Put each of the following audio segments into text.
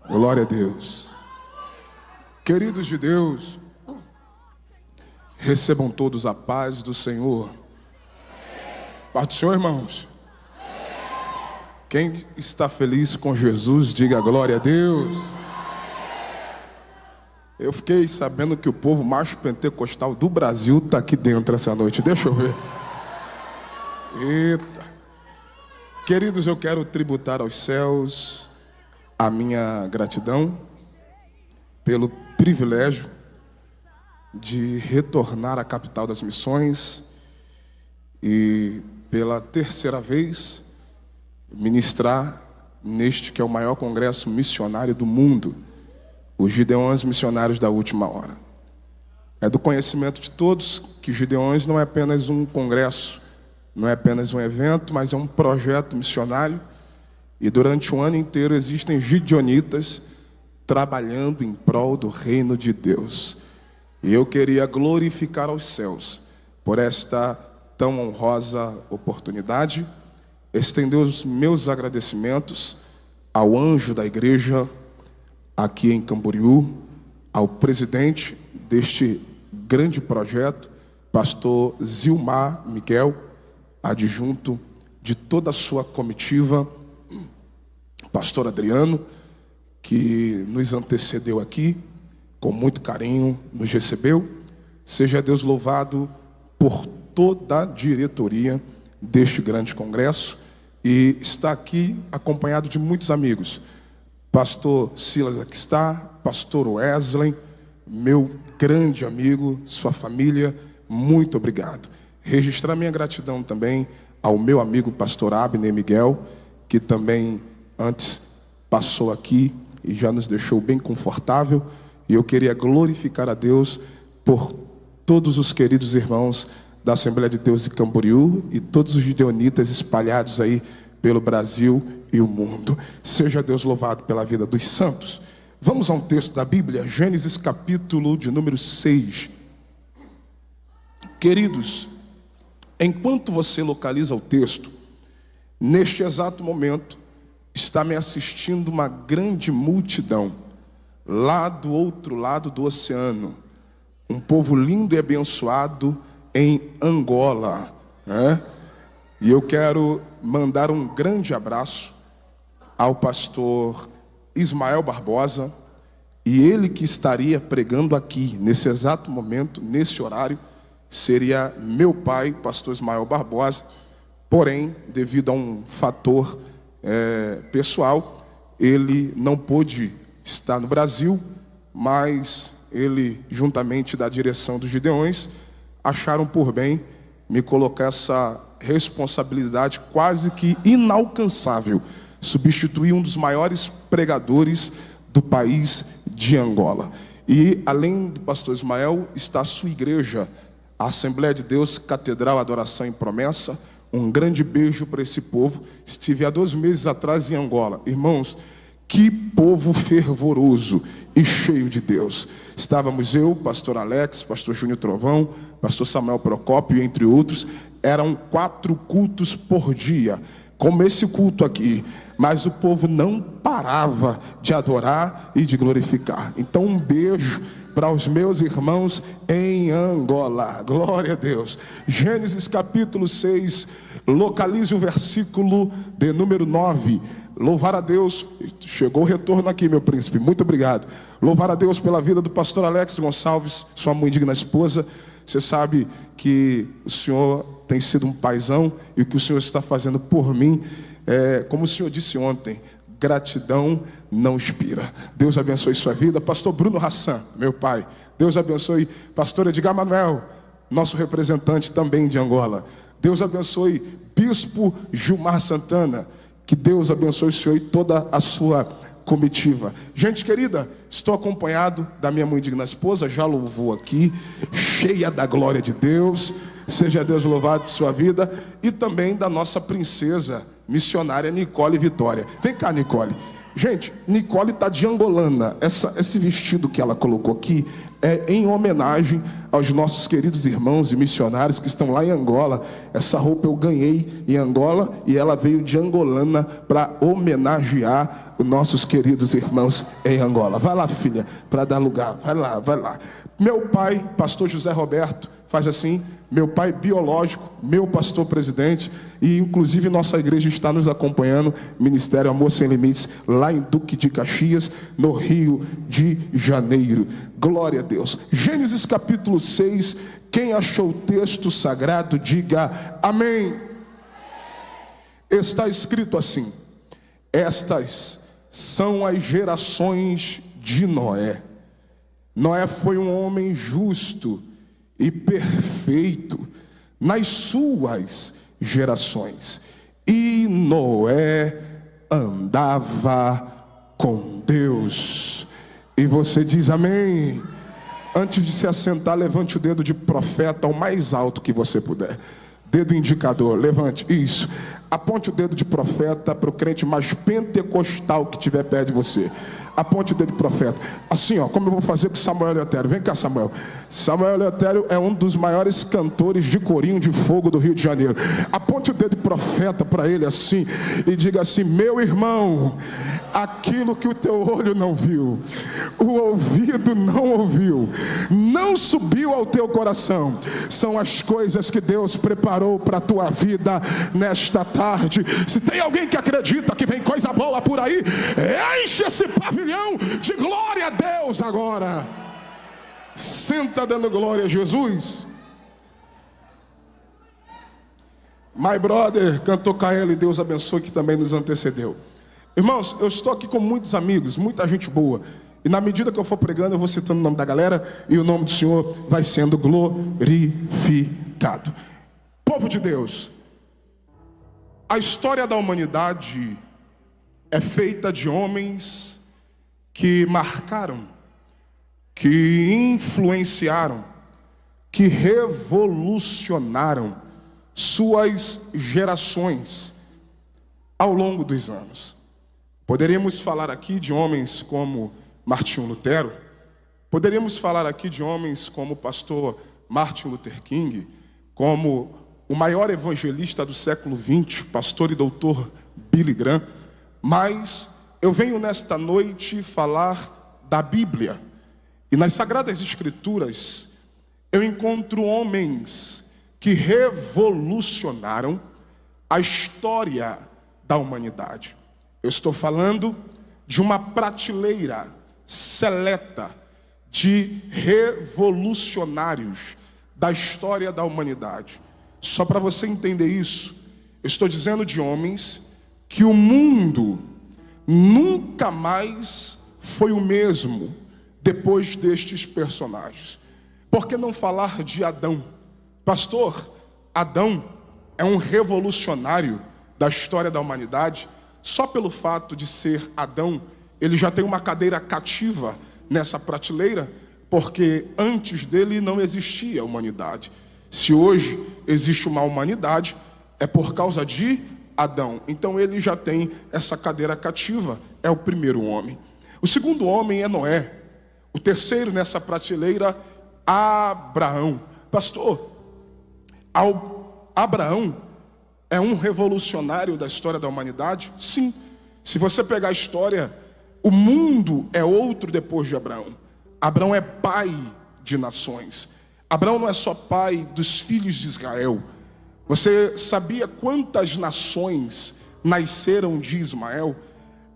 Glória a Deus. Queridos de Deus, recebam todos a paz do Senhor. Paz do Senhor, irmãos. Quem está feliz com Jesus, diga glória a Deus. Eu fiquei sabendo que o povo macho pentecostal do Brasil está aqui dentro essa noite. Deixa eu ver. Eita. Queridos, eu quero tributar aos céus a minha gratidão pelo privilégio de retornar à capital das missões e pela terceira vez ministrar neste que é o maior congresso missionário do mundo, os Gideões Missionários da Última Hora. É do conhecimento de todos que Gideões não é apenas um congresso, não é apenas um evento, mas é um projeto missionário. E durante um ano inteiro existem gideonitas trabalhando em prol do reino de Deus. E eu queria glorificar aos céus por esta tão honrosa oportunidade, estender os meus agradecimentos ao anjo da igreja aqui em Camboriú, ao presidente deste grande projeto, pastor Zilmar Miguel, adjunto de toda a sua comitiva, pastor Adriano, que nos antecedeu aqui, com muito carinho nos recebeu. Seja Deus louvado por toda a diretoria deste grande congresso, e está aqui acompanhado de muitos amigos. Pastor Silas aqui está, pastor Wesley, meu grande amigo, sua família, muito obrigado. Registrar minha gratidão também ao meu amigo pastor Abner Miguel, que também antes passou aqui e já nos deixou bem confortável. E eu queria glorificar a Deus por todos os queridos irmãos da Assembleia de Deus de Camboriú e todos os gideonitas espalhados aí pelo Brasil e o mundo. Seja Deus louvado pela vida dos santos. Vamos a um texto da Bíblia, Gênesis capítulo de número 6. Queridos, enquanto você localiza o texto, neste exato momento está me assistindo uma grande multidão lá do outro lado do oceano, um povo lindo e abençoado em Angola, né? E eu quero mandar um grande abraço ao pastor Ismael Barbosa, e ele que estaria pregando aqui nesse exato momento, nesse horário, seria meu pai, pastor Ismael Barbosa. Porém, devido a um fator pessoal, ele não pôde estar no Brasil, mas ele, juntamente da direção dos Gideões, acharam por bem me colocar essa responsabilidade quase que inalcançável, substituir um dos maiores pregadores do país de Angola. E além do pastor Ismael, está a sua igreja, a Assembleia de Deus Catedral Adoração e Promessa. Um grande beijo para esse povo. Estive há 2 meses atrás em Angola. Irmãos, que povo fervoroso e cheio de Deus. Estávamos eu, pastor Alex, pastor Júnior Trovão, pastor Samuel Procópio, entre outros. Eram 4 cultos por dia, como esse culto aqui. Mas o povo não parava de adorar e de glorificar. Então um beijo para os meus irmãos em Angola. Glória a Deus. Gênesis capítulo 6, localize o versículo de número 9. Louvar a Deus. Chegou o retorno aqui, meu príncipe, muito obrigado. Louvar a Deus pela vida do pastor Alex Gonçalves, sua muito digna esposa. Você sabe que o senhor tem sido um paizão, e o que o senhor está fazendo por mim, como o senhor disse ontem, gratidão não expira. Deus abençoe sua vida. Pastor Bruno Hassan, meu pai. Deus abençoe pastor Edgar Manuel, nosso representante também de Angola. Deus abençoe bispo Gilmar Santana. Que Deus abençoe o senhor e toda a sua comitiva. Gente querida, estou acompanhado da minha muito digna esposa, já louvou aqui, cheia da glória de Deus. Seja Deus louvado por sua vida. E também da nossa princesa missionária Nicole Vitória. Vem cá, Nicole. Gente, Nicole está de angolana. Esse vestido que ela colocou aqui é em homenagem aos nossos queridos irmãos e missionários que estão lá em Angola. Essa roupa eu ganhei em Angola e ela veio de angolana para homenagear os nossos queridos irmãos em Angola. Vai lá, filha, para dar lugar. Vai lá, vai lá. Meu pai, pastor José Roberto, faz assim. Meu pai biológico, meu pastor presidente, e inclusive nossa igreja está nos acompanhando, Ministério Amor Sem Limites, lá em Duque de Caxias, no Rio de Janeiro. Glória a Deus. Gênesis capítulo 6, quem achou o texto sagrado, diga amém. Está escrito assim: estas são as gerações de Noé. Noé foi um homem justo e perfeito nas suas gerações, e Noé andava com Deus. E você diz amém? Antes de se assentar, levante o dedo de profeta ao mais alto que você puder. Dedo indicador, levante, isso. Aponte o dedo de profeta para o crente mais pentecostal que estiver perto de você. Aponte o dedo de profeta. Assim, ó, como eu vou fazer com Samuel Eleutério. Vem cá, Samuel. Samuel Eleutério é um dos maiores cantores de corinho de fogo do Rio de Janeiro. Aponte o dedo de profeta para ele assim e diga assim: meu irmão, aquilo que o teu olho não viu, o ouvido não ouviu, não subiu ao teu coração, são as coisas que Deus preparou para a tua vida nesta tarde. Se tem alguém que acredita que vem coisa boa por aí, enche esse pavilhão de glória a Deus agora. Senta dando glória a Jesus. My brother, cantou KL, Deus abençoe, que também nos antecedeu. Irmãos, eu estou aqui com muitos amigos, muita gente boa, e na medida que eu for pregando, eu vou citando o nome da galera, e o nome do Senhor vai sendo glorificado. Povo de Deus, a história da humanidade é feita de homens que marcaram, que influenciaram, que revolucionaram suas gerações ao longo dos anos. Poderíamos falar aqui de homens como Martinho Lutero, poderíamos falar aqui de homens como o pastor Martin Luther King, como o maior evangelista do século XX, pastor e doutor Billy Graham, mas eu venho nesta noite falar da Bíblia. E nas Sagradas Escrituras eu encontro homens que revolucionaram a história da humanidade. Eu estou falando de uma prateleira seleta de revolucionários da história da humanidade. Só para você entender isso, eu estou dizendo de homens que o mundo nunca mais foi o mesmo depois destes personagens. Por que não falar de Adão? Pastor, Adão é um revolucionário da história da humanidade. Só pelo fato de ser Adão, ele já tem uma cadeira cativa nessa prateleira, porque antes dele não existia a humanidade. Se hoje existe uma humanidade, é por causa de Adão. Então ele já tem essa cadeira cativa, é o primeiro homem. O segundo homem é Noé. O terceiro nessa prateleira, Abraão. Pastor, Abraão é um revolucionário da história da humanidade? Sim. Se você pegar a história, o mundo é outro depois de Abraão. Abraão é pai de nações. Abraão não é só pai dos filhos de Israel. Você sabia quantas nações nasceram de Ismael?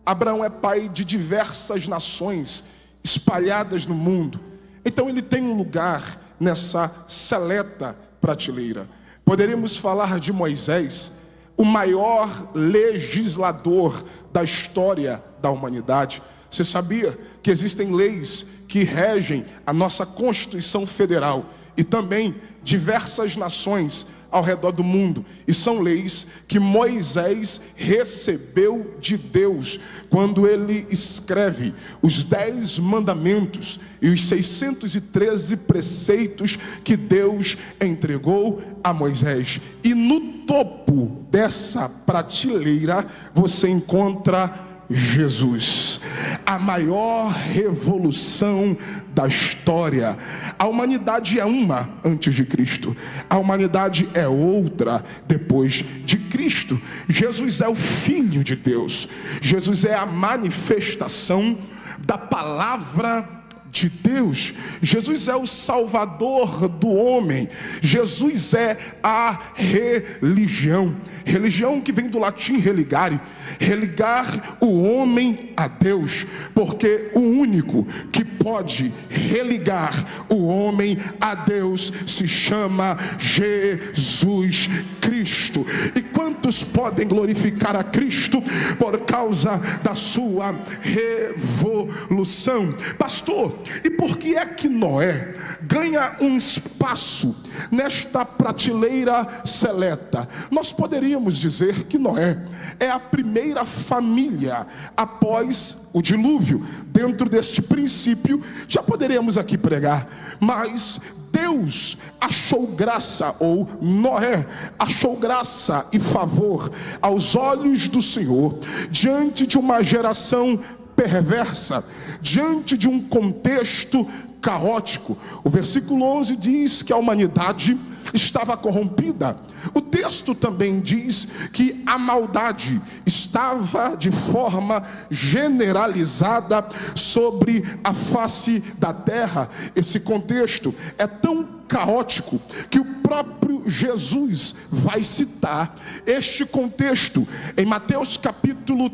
Abraão é pai de diversas nações espalhadas no mundo. Então ele tem um lugar nessa seleta prateleira. Poderíamos falar de Moisés, o maior legislador da história da humanidade. Você sabia que existem leis que regem a nossa Constituição Federal e também diversas nações ao redor do mundo, e são leis que Moisés recebeu de Deus quando ele escreve os 10 mandamentos e os 613 preceitos que Deus entregou a Moisés. E no topo dessa prateleira você encontra Jesus. A maior revolução da história. A humanidade é uma antes de Cristo. A humanidade é outra depois de Cristo. Jesus é o Filho de Deus. Jesus é a manifestação da palavra de Deus. Jesus é o Salvador do homem. Jesus é a religião. Religião que vem do latim religare. Religar o homem a Deus. Porque o único que pode religar o homem a Deus se chama Jesus Cristo. E quantos podem glorificar a Cristo por causa da sua revolução? Pastor, e por que é que Noé ganha um espaço nesta prateleira seleta? Nós poderíamos dizer que Noé é a primeira família após o dilúvio. Dentro deste princípio, já poderíamos aqui pregar, mas Deus achou graça, ou Noé achou graça e favor aos olhos do Senhor, diante de uma geração perversa, diante de um contexto caótico. O versículo 11 diz que a humanidade estava corrompida. O texto também diz que a maldade estava de forma generalizada sobre a face da terra. Esse contexto é tão caótico que o próprio Jesus vai citar este contexto em Mateus capítulo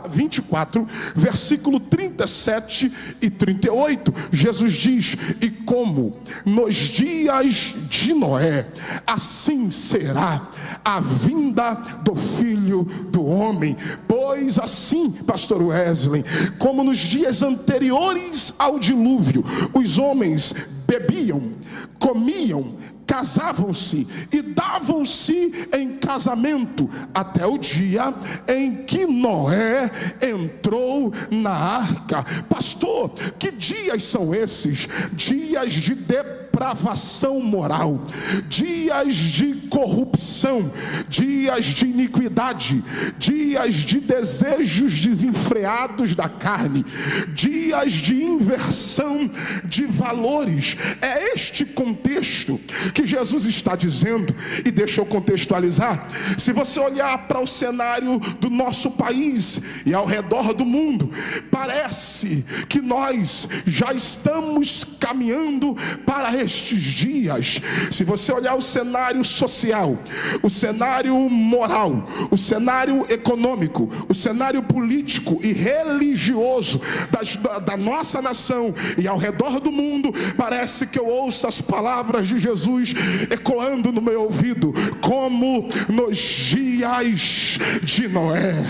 24, versículo 37 e 38. Jesus diz: e como nos dias de Noé, assim será a vinda do Filho do Homem. Pois assim, pastor Wesley, como nos dias anteriores ao dilúvio, os homens bebiam, comiam, casavam-se e davam-se em casamento até o dia em que Noé entrou na arca. Pastor, que dias são esses? Dias de depravação moral, dias de corrupção, dias de iniquidade, dias de desejos desenfreados da carne, dias de inversão de valores. É este contexto que Jesus está dizendo. E deixa eu contextualizar. Se você olhar para o cenário do nosso país e ao redor do mundo, parece que nós já estamos caminhando para estes dias. Se você olhar o cenário social, o cenário moral, o cenário econômico, o cenário político e religioso da nossa nação e ao redor do mundo, parece que eu ouço as palavras de Jesus ecoando no meu ouvido, como nos dias de Noé,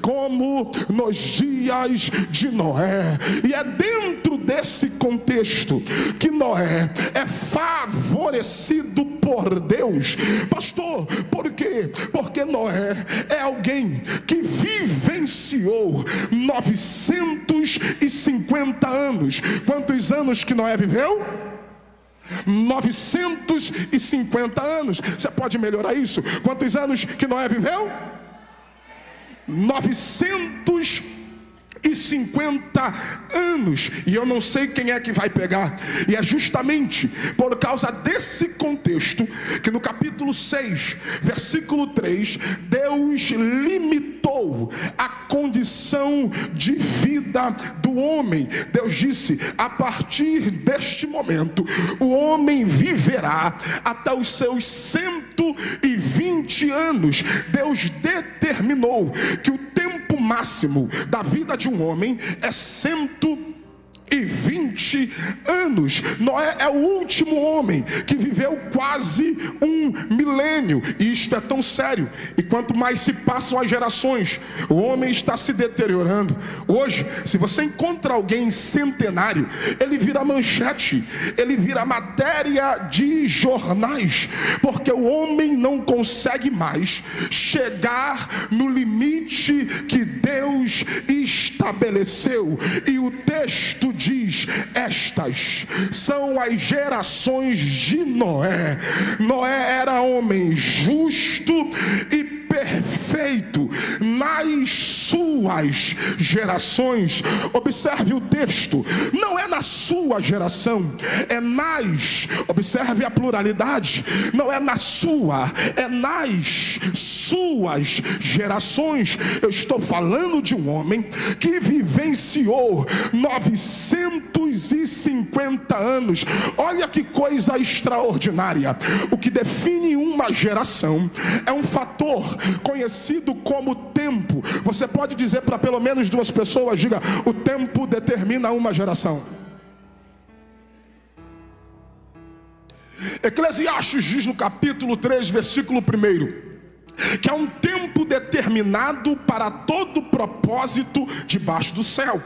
como nos dias de Noé. E é dentro desse contexto que Noé é favorecido por Deus. Pastor, por quê? Porque Noé é alguém que vivenciou 950 anos. Quantos anos que Noé viveu? 950 anos. Você pode melhorar isso? Quantos anos que Noé viveu? 950 anos. E eu não sei quem é que vai pegar. E é justamente por causa desse contexto que no capítulo 6, versículo 3, Deus limitou a condição de vida do homem. Deus disse: a partir deste momento o homem viverá até os seus 120 anos. Deus determinou que o tempo máximo da vida de um homem é 120 anos. Noé é o último homem que viveu quase um milênio. E isto é tão sério. E quanto mais se passam as gerações, o homem está se deteriorando. Hoje, se você encontra alguém centenário, ele vira manchete, ele vira matéria de jornais, porque o homem não consegue mais chegar no limite que Deus estabeleceu. E o texto diz: estas são as gerações de Noé. Noé era homem justo e perfeito nas suas gerações. Observe o texto, não é na sua geração, é nas, observe a pluralidade, não é na sua, é nas suas gerações. Eu estou falando de um homem que vivenciou 950 anos. Olha que coisa extraordinária. O que define uma geração é um fator conhecido como tempo. Você pode dizer para pelo menos duas pessoas, diga: o tempo determina uma geração. Eclesiastes diz no capítulo 3, versículo 1, que há um tempo determinado para todo propósito debaixo do céu.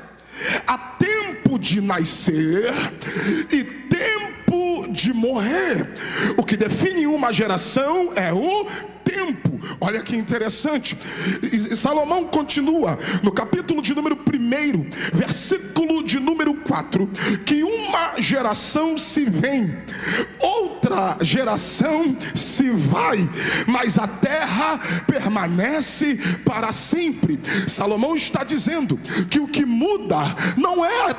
Há tempo de nascer e tempo de morrer. O que define uma geração é o tempo. Olha que interessante. E Salomão continua no capítulo de número 1, versículo de número 4, que uma geração se vem, outra geração se vai, mas a terra permanece para sempre. Salomão está dizendo que o que muda não é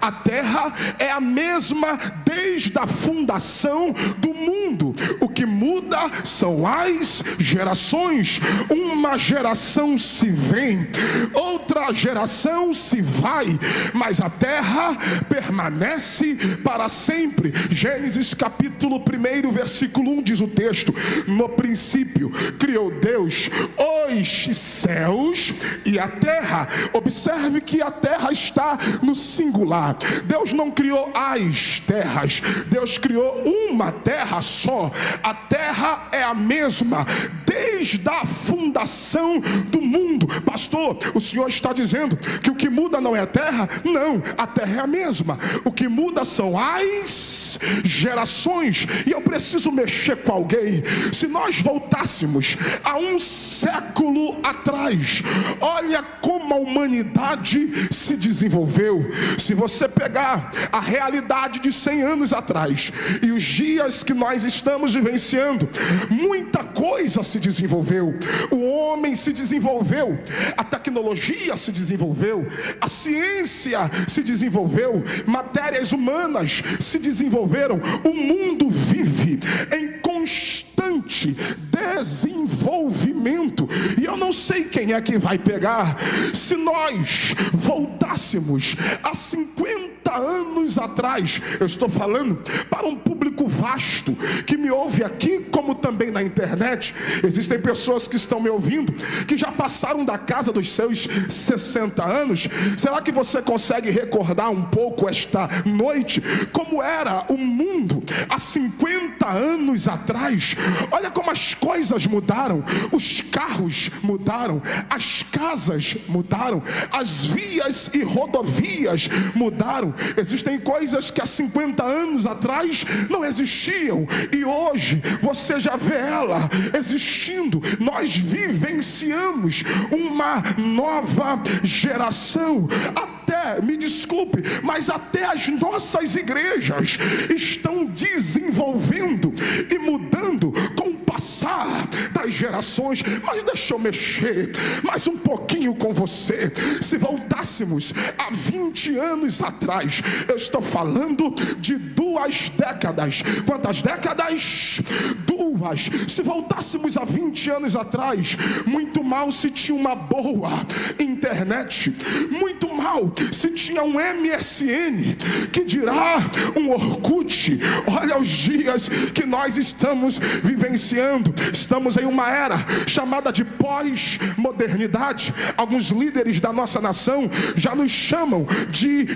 a terra é a mesma desde a fundação do mundo. O que muda são as gerações. Uma geração se vem, outra geração se vai, mas a terra permanece para sempre. Gênesis capítulo 1, versículo 1 diz o texto: no princípio criou Deus os céus e a terra. Observe que a terra está no singular. Deus não criou as terras, Deus criou uma terra só. A terra é a mesma desde a fundação do mundo. Pastor, o senhor está dizendo que o que muda não é a terra? Não, a terra é a mesma. O que muda são as gerações. E eu preciso mexer com alguém. Se nós voltássemos a um século atrás, olha como a humanidade se desenvolveu. Se você pegar a realidade de 100 anos atrás e os dias que nós estamos vivenciando, muita coisa se desenvolveu. O homem se desenvolveu, a tecnologia se desenvolveu, a ciência se desenvolveu, matérias humanas se desenvolveram. O mundo vive em constante desenvolvimento. E eu não sei quem é que vai pegar. Se nós voltássemos a 50 anos atrás, eu estou falando para um público vasto que me ouve aqui, como também na internet. Existem pessoas que estão me ouvindo que já passaram da casa dos seus 60 anos. Será que você consegue recordar um pouco esta noite como era o mundo há 50 anos atrás? Olha como as coisas mudaram. Os carros mudaram, as casas mudaram, as vias e rodovias mudaram. Existem coisas que há 50 anos atrás não existiam e hoje você já vê ela existindo. Nós vivenciamos uma nova geração. Até, me desculpe, mas até as nossas igrejas estão desenvolvendo e mudando com o passar das gerações. Mas deixa eu mexer mais um pouquinho com você. Se voltássemos a 20 anos atrás, eu estou falando de 2 décadas. Quantas décadas? 2. Se voltássemos a 20 anos atrás, muito mal se tinha uma boa internet, muito mal se tinha um MSN, que dirá um Orkut. Olha os dias que nós estamos vivenciando. Estamos em uma era chamada de pós-modernidade. Alguns líderes da nossa nação já nos chamam de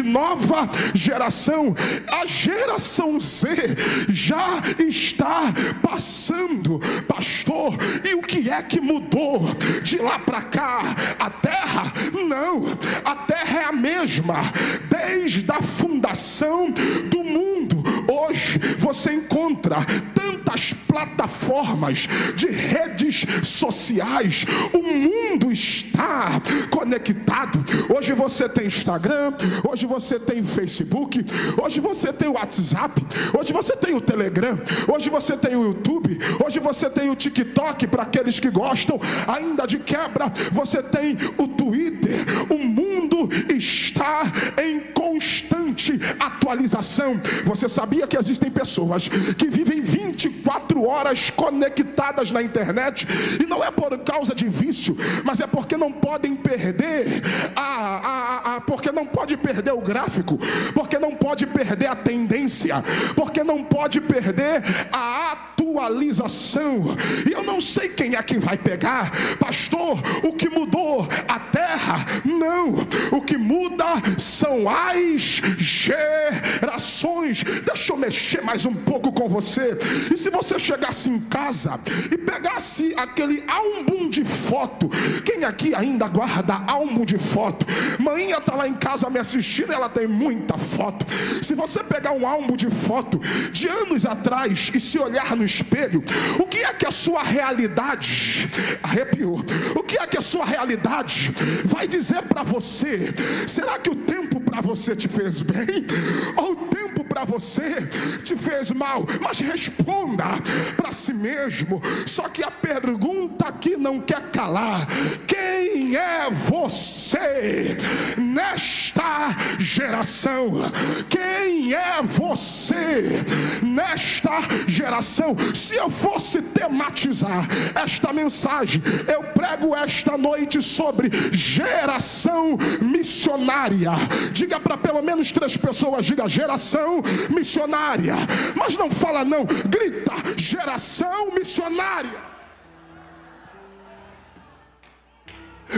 nova geração. A geração Z já está passando, pastor. E o que é que mudou de lá para cá? A terra? Não, a terra é a mesma desde a fundação do mundo. Hoje você encontra tantas plataformas de redes sociais. O mundo está conectado conectado. Hoje você tem Instagram, hoje você tem Facebook, hoje você tem o WhatsApp, hoje você tem o Telegram, hoje você tem o YouTube, hoje você tem o TikTok, para aqueles que gostam ainda de quebra, você tem o Twitter. O mundo está em constante atualização. Você sabia que existem pessoas que vivem 24 horas conectadas na internet, e não é por causa de vício, mas é porque não podem perder porque não pode perder o gráfico, porque não pode perder a tendência, porque não pode perder a atualização. E eu não sei quem é que vai pegar. Pastor, o que mudou a terra? Não, o que muda são as gerações. Deixa eu mexer mais um pouco com você. E se você chegasse em casa e pegasse aquele álbum de foto, quem aqui ainda guarda álbum de foto? Maninha está lá em casa me assistindo, ela tem muita foto. Se você pegar um álbum de foto de anos atrás e se olhar no espelho, o que é que a sua realidade, arrepiou, o que é que a sua realidade vai dizer para você? Será que o tempo para você te fez bem? Ou o tempo para você te fez mal? Mas responda para si mesmo. Só que a pergunta que não quer calar: quem é você nesta geração? Quem é você nesta geração? Se eu fosse tematizar esta mensagem, eu prego esta noite sobre geração missionária. Diga para pelo menos 3 pessoas, diga: geração missionária. Mas não fala não, grita: geração missionária.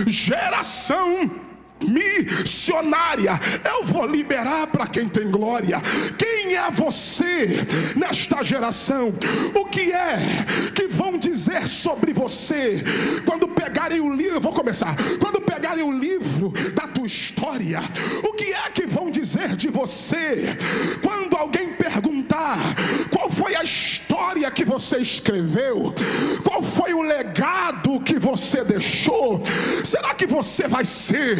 Geração missionária. Eu vou liberar para quem tem glória. Quem é você nesta geração? O que é que vão dizer sobre você quando pegarem o livro? Eu vou começar. Quando pegarem o livro da tua história, o que é que vão dizer de você quando alguém perguntar qual foi a história que você escreveu, qual foi o legado que você deixou? Será que você vai ser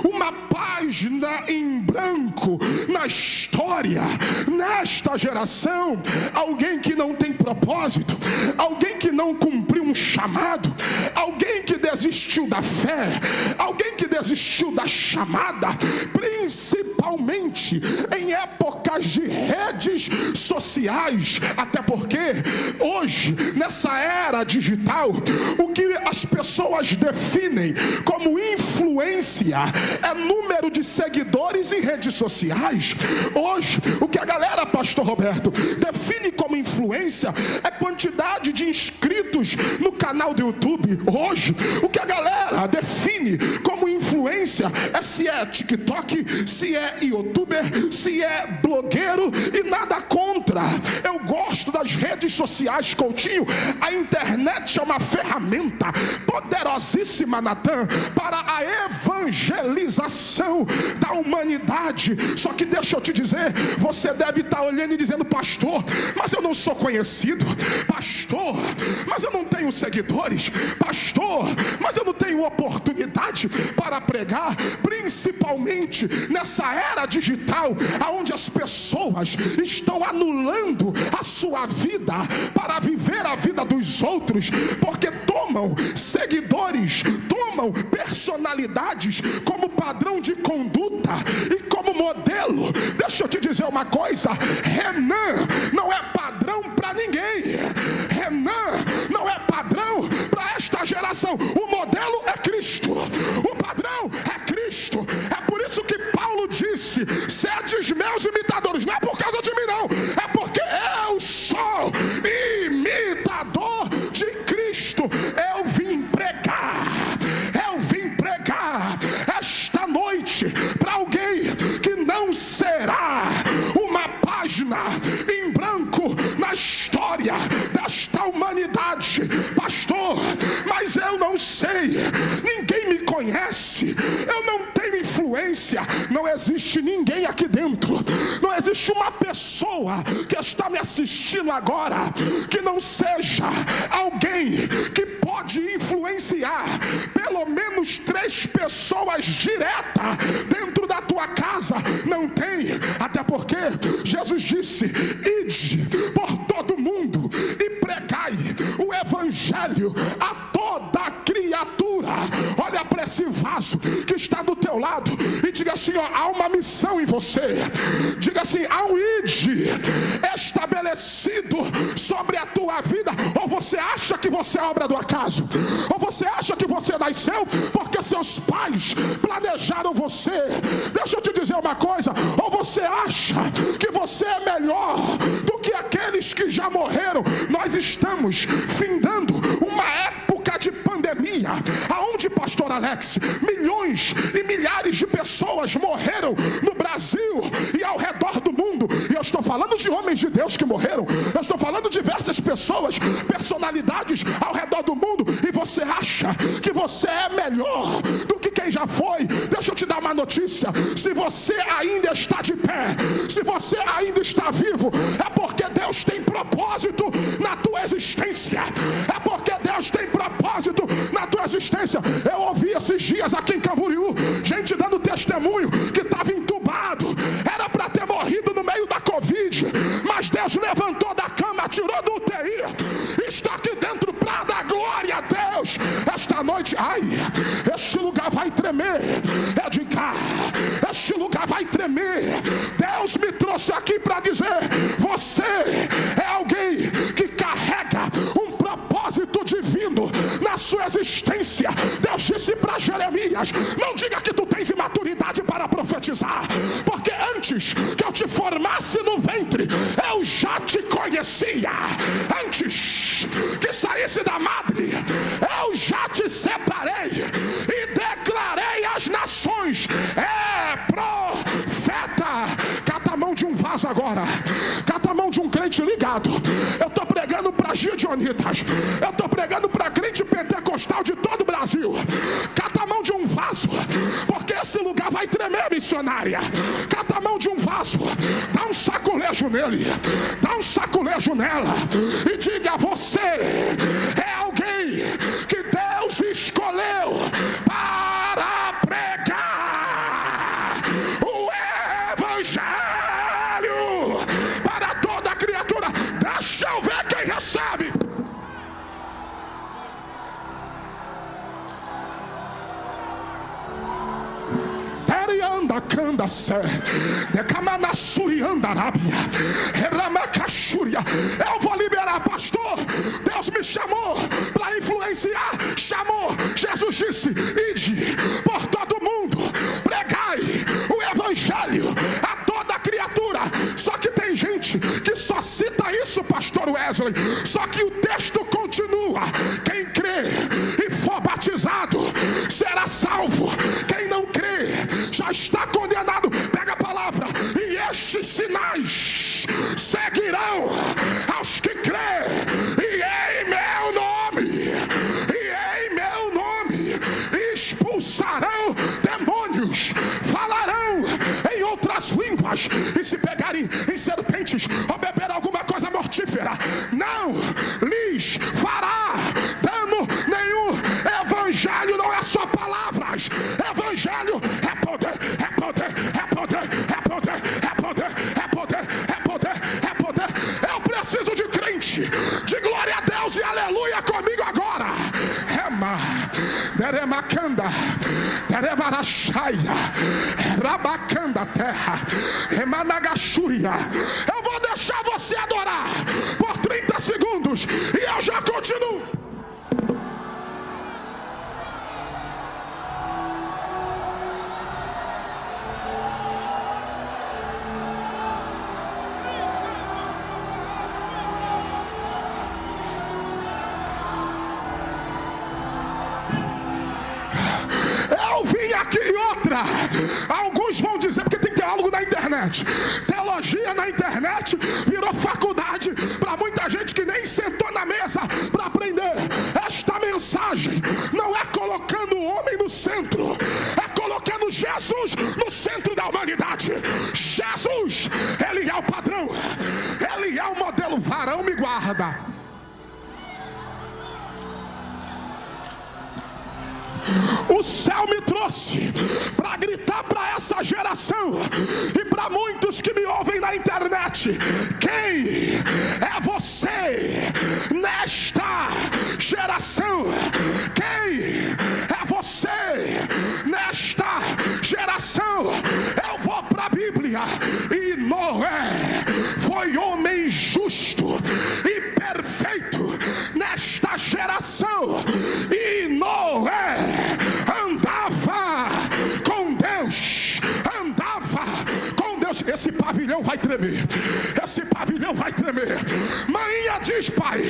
uma página em branco na história nesta geração? Alguém que não tem propósito, alguém que não cumpriu um chamado, alguém que desistiu da fé, alguém que desistiu da chamada, principalmente em épocas de redes sociais. Até porque hoje, nessa era digital, o que as pessoas definem como influência é número de seguidores em redes sociais. Hoje, o que a galera, pastor Roberto, define como influência é quantidade de inscritos no canal do YouTube. Hoje, o que a galera define como influência é se é TikTok, se é youtuber, se é blogueiro. E nada contra, eu gosto das redes sociais, Coutinho. A internet é uma ferramenta poderosíssima, Natan, para a evangelização da humanidade. Só que deixa eu te dizer, você deve estar olhando e dizendo: pastor, mas eu não sou conhecido. Pastor, mas eu não tenho seguidores. Pastor, mas eu não tenho oportunidade para pregar. Principalmente nessa era digital, onde as pessoas estão anulando a sua vida para viver a vida dos outros, porque tomam seguidores, tomam personalidades como padrão de conduta e como modelo. Deixa eu te dizer uma coisa: Renan não é padrão para ninguém. Renan não é padrão para esta geração. O modelo é Cristo, o padrão é Cristo. É por isso que Paulo disse: sedes meus imitadores. Não é por causa de mim, não, é porque eu sou imitador de Cristo. Eu vim pregar esta noite para alguém que não será uma página em branco na história desta humanidade. Pastor, mas eu não sei, ninguém me conhece, eu não tenho influência, não existe ninguém aqui dentro, não existe uma pessoa que está me assistindo agora que não seja alguém que pode influenciar pelo menos 3 pessoas diretas dentro da tua casa. Não tem, até porque Jesus disse: ide por todo mundo e pregai o evangelho a toda criatura. Olha para esse vaso que está do teu lado e diga assim: ó, há uma missão em você. Diga assim: há um ide estabelecido sobre a tua vida. Ou você acha que você é obra do acaso? Ou você acha que você nasceu porque seus pais planejaram você? Deixa eu te dizer uma coisa: ou você acha que você é melhor do que aqueles que já morreram? Nós estamos findando uma época de pandemia, aonde, pastor Alex, milhões e milhares de pessoas morreram no Brasil e ao redor do mundo. E eu estou falando de homens de Deus que morreram, eu estou falando de diversas pessoas, personalidades ao redor do mundo. E você acha que você é melhor do que quem já foi? Deixa eu te dar uma notícia: se você ainda está de pé, se você ainda está vivo, é porque Deus tem propósito na tua existência. É porque Deus tem propósito na tua existência. Eu ouvi esses dias aqui em Camboriú gente dando testemunho que estava entubado, era para ter morrido no meio da Covid, mas Deus levantou da cama, tirou do UTI, está aqui dentro para dar glória a Deus. Esta noite, ai, este lugar vai tremer, Edgar, este lugar vai tremer. Deus me trouxe aqui para dizer: você é alguém que carrega um propósito divino na sua existência. Deus disse para Jeremias: não diga que tu tens imaturidade para profetizar, porque antes que eu te formasse no ventre, eu já te conhecia. Antes que saísse da madre, eu já te separei e declarei às nações. É profeta. Cata a mão de um vaso agora, cata a mão de um crente ligado. Eu estou pregando para gideonitas, eu estou pregando para crente pentecostal de todo o Brasil. Cata a mão de um vaso, porque esse lugar vai tremer, missionária. Cata a mão de um vaso, dá um saculejo nele, dá um saculejo nela e diga: você é alguém que Deus escolheu para pregar o evangelho para toda criatura. Deixa eu ver quem recebe. Terianda canda sé, decamanassuri andarábia, eramacaxúria. Eu vou liberar, pastor. Deus me chamou para influenciar, chamou. Jesus disse: ide por todo mundo, pregai o evangelho a toda criatura. Só que tem gente que só cita isso, pastor Wesley. Só que o texto continua: quem crê e for batizado será salvo, quem não crê já está condenado. Pega a palavra: e estes sinais seguirão aos que crê, e em meu nome expulsarão demônios, falarão em outras línguas, e se pegarem em serpentes ou beber alguma coisa mortífera, não lhes fará dano nenhum. Evangelho não é só palavras, evangelho é poder, é poder, é poder, é poder, é poder, é poder, é poder, é poder. Eu preciso de crente de glória a Deus e aleluia comigo agora. Rema, deremacanda, deremarachaya, rabacanda terra, remanagaxúria. Eu vou deixar você adorar por 30 segundos e eu já continuo. Aqui e outra, alguns vão dizer, porque tem teólogo na internet, teologia na internet virou faculdade para muita gente que nem sentou na mesa para aprender. Esta mensagem não é colocando o homem no centro, é colocando Jesus Jesus no centro da humanidade. Jesus, Ele é o padrão, Ele é o modelo. Varão, me guarda. O céu me trouxe para gritar para essa geração e para muitos que me ouvem na internet: quem é você nesta geração? Quem é você nesta geração? Eu vou para a Bíblia e Noé foi homem justo e perfeito nesta geração, e Noé andava com Deus, Esse pavilhão vai tremer, esse pavilhão vai tremer. Maninha diz: pai,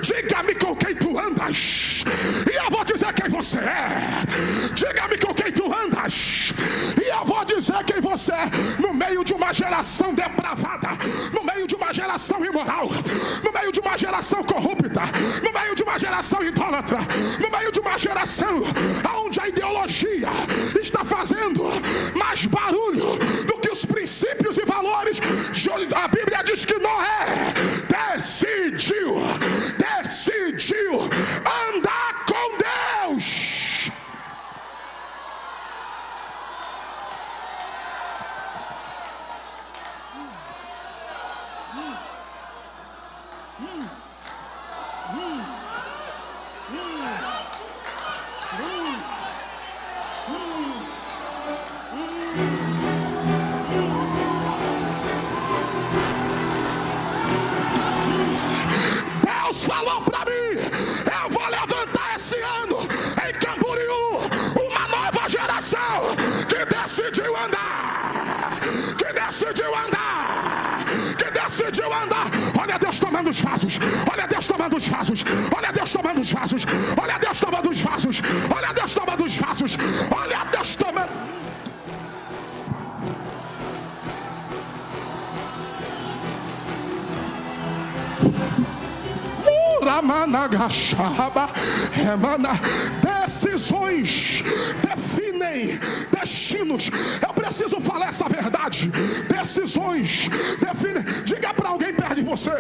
diga-me com quem tu andas, e eu vou dizer quem você é. Diga-me com quem tu andas, e eu vou dizer quem você é. No meio de uma geração depravada, no meio de uma geração imoral, no meio de uma geração corrupta, no meio de uma geração idólatra, no meio de uma geração onde a ideologia está fazendo mais barulho do que os princípios e valores. A Bíblia diz que Noé decidiu andar com Deus. Deus falou para mim: eu vou levantar esse ano em Camboriú uma nova geração que decidiu andar, que decidiu andar. Olha Deus tomando os vasos, olha Deus tomando os vasos, olha Deus tomando os vasos, olha Deus tomando os vasos, olha Deus tomando os vasos, olha Deus tomando. Decisões definem destinos. Eu preciso falar essa verdade. Decisões definem. Diga para alguém perto de você.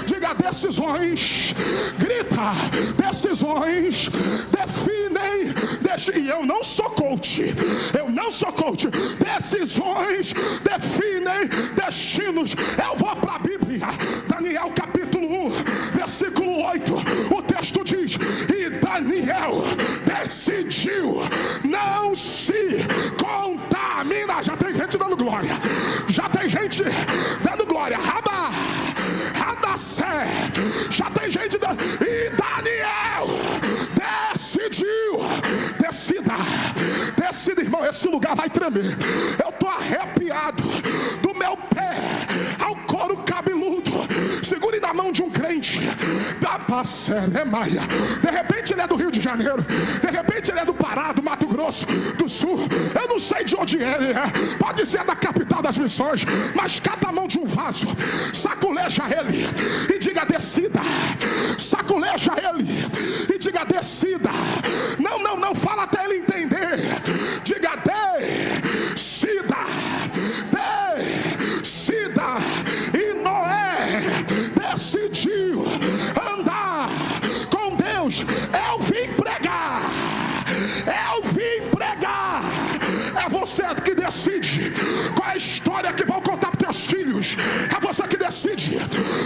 Diga: decisões. Grita: decisões definem destinos. E eu não sou coach. Decisões definem destinos. Eu vou para a Bíblia. Daniel capítulo 1, versículo 8. O texto diz: e Daniel decidiu não se contaminar. Já tem gente dando glória. Radacé. Já tem gente dando. E Daniel decidiu. Decida, irmão. Esse lugar vai tremer. Eu tô arrepiado do meu pé ao couro cabeludo. Segure na mão de um crente. De repente ele é do Rio de Janeiro, de repente ele é do Pará, do Mato Grosso do Sul. Eu não sei de onde ele é. Pode ser da capital das missões. Mas cata a mão de um vaso, saculeja ele e diga: decida. Saculeja ele e diga: decida. Não fala até ele entender. Diga: decida. E Noé decidiu andar com Deus. Eu vim pregar. É você que decide qual é a história que vão contar para teus filhos. É você que decide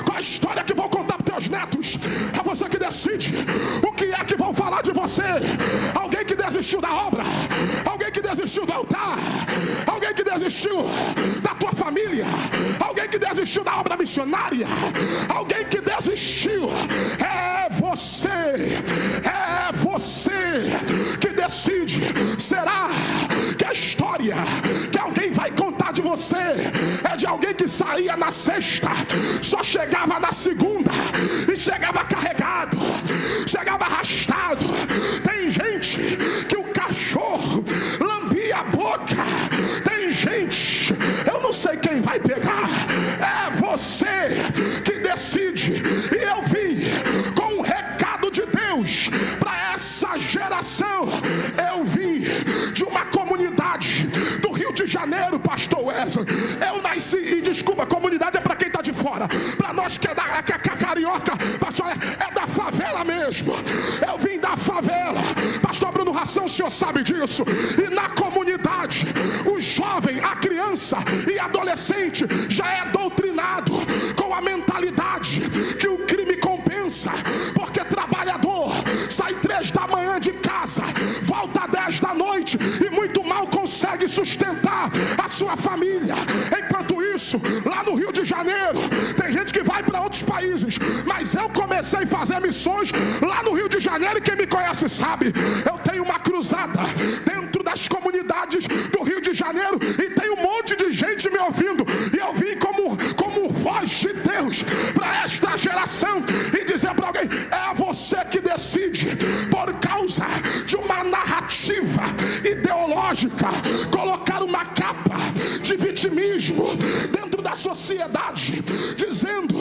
qual é a história que vão contar para teus netos. É você que decide o que é que vão falar de você. Alguém que desistiu da obra, alguém que desistiu do altar, alguém que desistiu da tua família, alguém que desistiu da obra missionária, alguém que desistiu. É você que decide. Será que a história que alguém vai contar de você é de alguém que saía na sexta, só chegava na segunda e chegava carregado, chegava arrastado? Tem gente que o cachorro lambia a boca. Tem gente, eu não sei quem vai pegar. É você que decide. E eu vim com um recado de Deus para essa geração. Eu vim de uma comunidade Janeiro, pastor Wesley. Eu nasci, e desculpa, comunidade é para quem está de fora. Para nós que é carioca, pastor, é da favela mesmo. Eu vim da favela. Pastor Bruno Ração, o senhor sabe disso. E na comunidade, o jovem, a criança e adolescente já é doutrinado com a mentalidade que o crime compensa, porque trabalhador sai 3 da manhã de casa, volta 10 da noite e muito mal consegue sustentar a sua família. Enquanto isso, lá no Rio de Janeiro, tem gente que vai para outros países, mas eu comecei a fazer missões lá no Rio de Janeiro, e quem me conhece sabe, eu tenho uma cruzada dentro das comunidades do Rio de Janeiro, e tem um monte de gente me ouvindo, e eu vim como voz de Deus para esta geração e dizer para alguém: é você que decide, por causa de uma narrativa ideológica, colocar uma capa de vitimismo dentro da sociedade, dizendo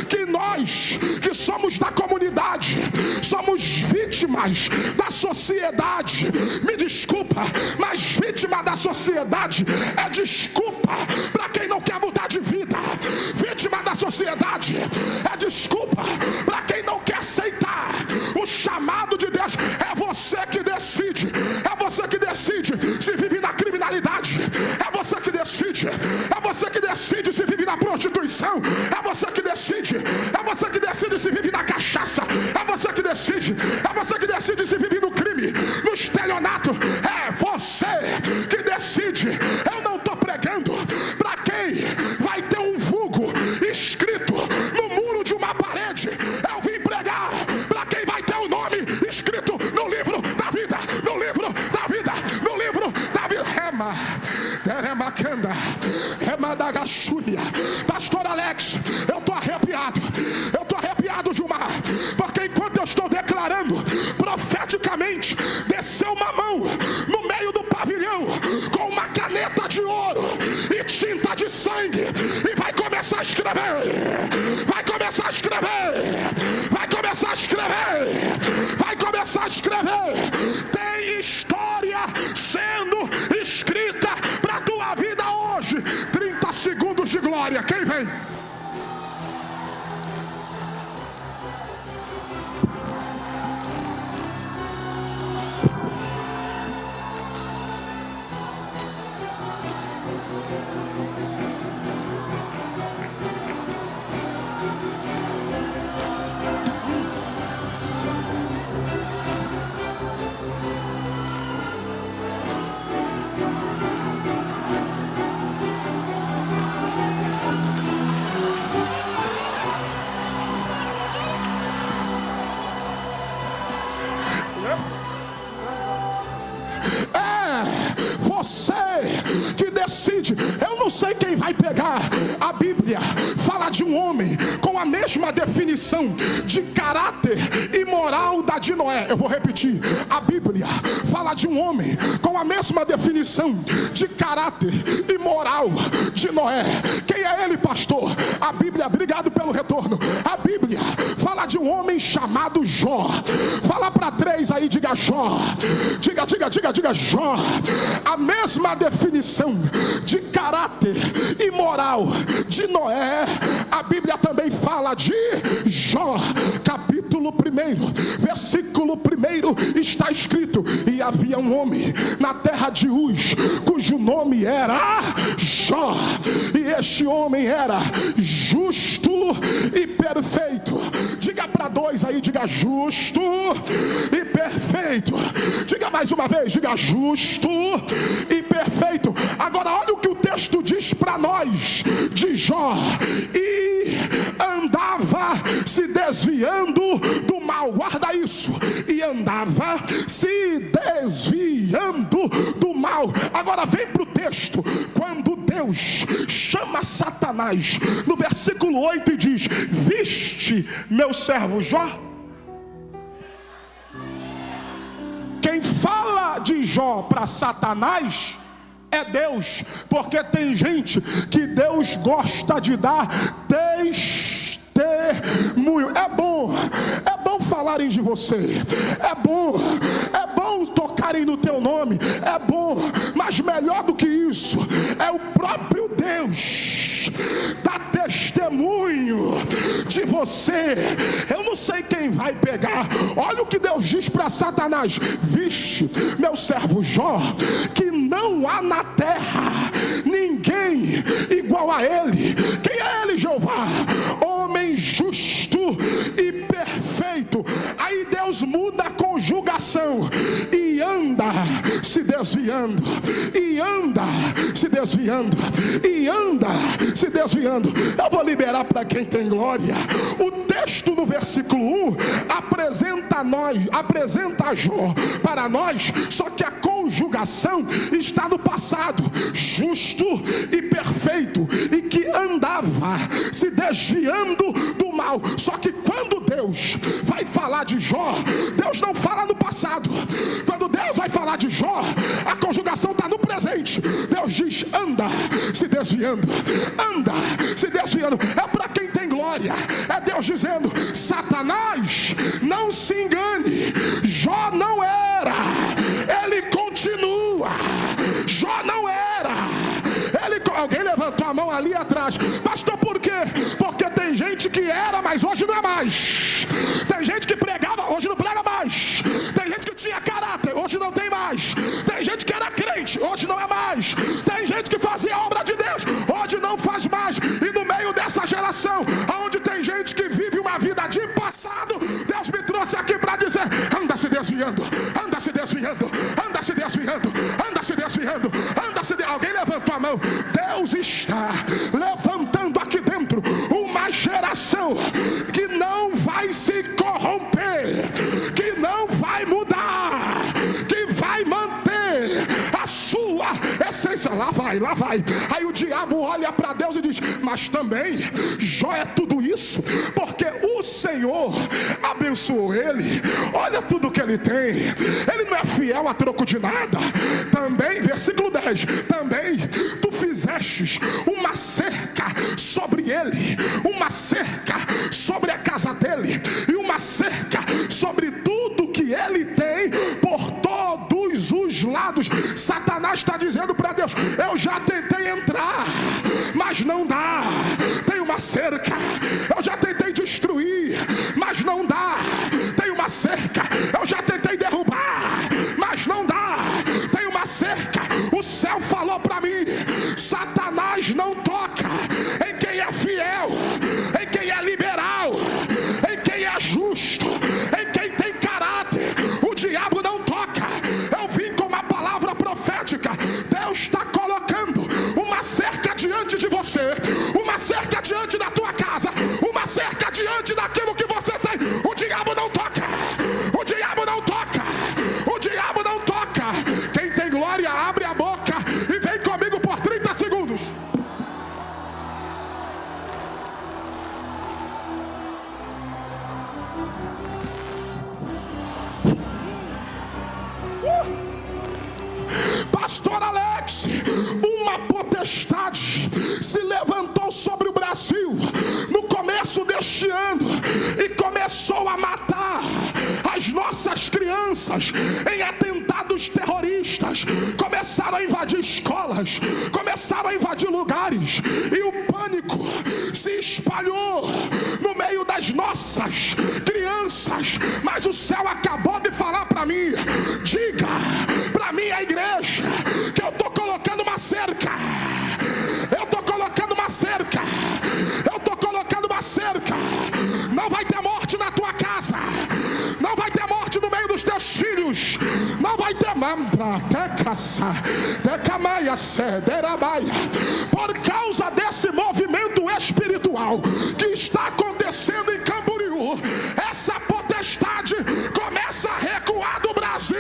que nós que somos da comunidade somos vítimas da sociedade. Me desculpa, mas vítima da sociedade é desculpa para quem não quer mudar de vida. Vítima da sociedade é desculpa para quem não quer aceitar o chamado de Deus. É você que decide. É você que decide se vive na criminalidade. É você que decide. É você que decide se vive na prostituição. É você que decide. É você que decide se vive na cachaça. É você que decide. É você que decide se vive no crime, no estelionato. É você que decide. Eu não estou pregando para quem vai ter um vulgo escrito no muro de uma parede. Eu vim pregar para quem vai ter o nome escrito no livro da vida. No livro da vida. No livro da vida. Rema, Teremakanda, Rema da Gachúria. Pastor Alex, eu estou arrepiado. Eu estou arrepiado, Gilmar, porque enquanto eu estou declarando profeticamente, desceu uma mão no meio do pavilhão com uma caneta de ouro e tinta de sangue, e vai começar a escrever. Vai começar a escrever. Vai começar a escrever. Vai começar a escrever. Tem história sendo escrita para a tua vida hoje. 30 segundos de glória. Quem vem? Você que decide. Eu não sei quem vai pegar. A Bíblia fala de um homem com a mesma definição de caráter e moral da de Noé. Eu vou repetir. A Bíblia fala de um homem com a mesma definição de caráter e moral de Noé. Quem é ele, pastor? A Bíblia, obrigado pelo retorno. A Bíblia fala de um homem chamado Jó. Fala para 3 aí, diga Jó. Diga Jó. A mesma definição de caráter e moral de Noé, a Bíblia também fala de Jó. Capítulo 1, versículo 1, está escrito: e havia um homem na terra de Uz, cujo nome era Jó, e este homem era justo e perfeito. Diga para 2 aí, diga justo e perfeito. Diga mais uma vez, diga justo e perfeito. Agora olha o que o texto diz para nós de Jó: e andava se desviando do mal. Guarda isso. E andava se desviando do mal. Agora vem para o texto. Quando Deus chama Satanás no versículo 8 e diz: viste meu servo Jó? Quem fala de Jó para Satanás é Deus, porque tem gente que Deus gosta de dar testemunho. É bom falarem de você, é bom tocarem no teu nome, é bom, mas Mas melhor do que isso, é o próprio Deus dá testemunho de você. Eu não sei quem vai pegar. Olha o que Deus diz para Satanás: vixe, meu servo Jó, que não há na terra ninguém igual a ele. Quem é ele, Jeová? Homem justo e perfeito. Aí Deus muda a conjugação e anda se desviando, e anda se desviando, e anda se desviando. Eu vou liberar para quem tem glória. O texto no versículo 1 apresenta Jó para nós, só que a conjugação está no passado: justo e perfeito, e que andava se desviando do mal. Só que quando Deus vai falar de Jó, Deus não fala no passado. Quando Deus vai falar de Jó, a conjugação está no presente. Deus diz: anda se desviando, anda se desviando. É para quem tem glória. É Deus dizendo: Satanás, não se engane, Jó não era, ele continua. Jó não era, ele... Alguém levantou a mão ali atrás. Pastor, por quê? Porque tem gente que era, mas hoje não é mais. Tem gente que pregava, hoje não prega mais. Tem gente que tinha caráter, hoje não tem mais. Tem gente que era crente, hoje não é mais. Tem gente que fazia a obra de Deus, hoje não faz mais. E no meio dessa geração, onde tem gente que vive uma vida de passado, Deus me trouxe aqui para dizer: anda se desviando, anda se desviando, anda se desviando, anda se desviando, anda se desviando. Alguém levantou a mão. Deus está levantando aqui dentro uma geração que não vai se corromper, que não vai mudar, que vai manter a sua essência. Lá vai, lá vai. Aí o diabo olha para Deus e diz: mas também Jó é tudo isso porque o Senhor abençoou ele. Olha tudo que ele tem. Ele não é fiel a troco de nada. Também, versículo 10, também tu fizestes uma cerca sobre ele, uma cerca sobre a casa dele, e uma cerca sobre tudo que ele tem por todos os lados. Satanás está dizendo para Deus: eu já tentei entrar, mas não dá. Tem uma cerca. Eu já tentei destruir, mas não dá. Tem uma cerca. Eu já tentei derrubar, mas não dá. Tem uma cerca. O céu falou para mim: Satanás não toca em quem é fiel, em quem é liberal, em quem é justo, em quem tem caráter. O diabo não toca. Eu vim com uma palavra profética. Deus está colocando uma cerca diante de você, uma cerca diante da tua casa, uma cerca diante daquilo que você tem. O diabo não toca. O diabo não toca. O diabo não toca. Quem tem glória, abre a boca e vem comigo por 30 segundos. Pastor Alex, uma potestade se levantou sobre o Brasil no começo deste ano e começou a matar as nossas crianças em atentados terroristas. Começaram a invadir escolas, começaram a invadir lugares, e o pânico se espalhou no meio das nossas crianças. Mas o céu acabou de falar para mim: diga para mim, a igreja, que eu estou colocando uma cerca. Eu estou colocando uma cerca. Eu estou colocando uma cerca. Não vai ter morte na tua casa. Não vai ter morte no meio dos teus filhos. Não vai ter mambra, por causa desse movimento espiritual que está acontecendo em Camboriú. Essa potestade começa a recuar do Brasil.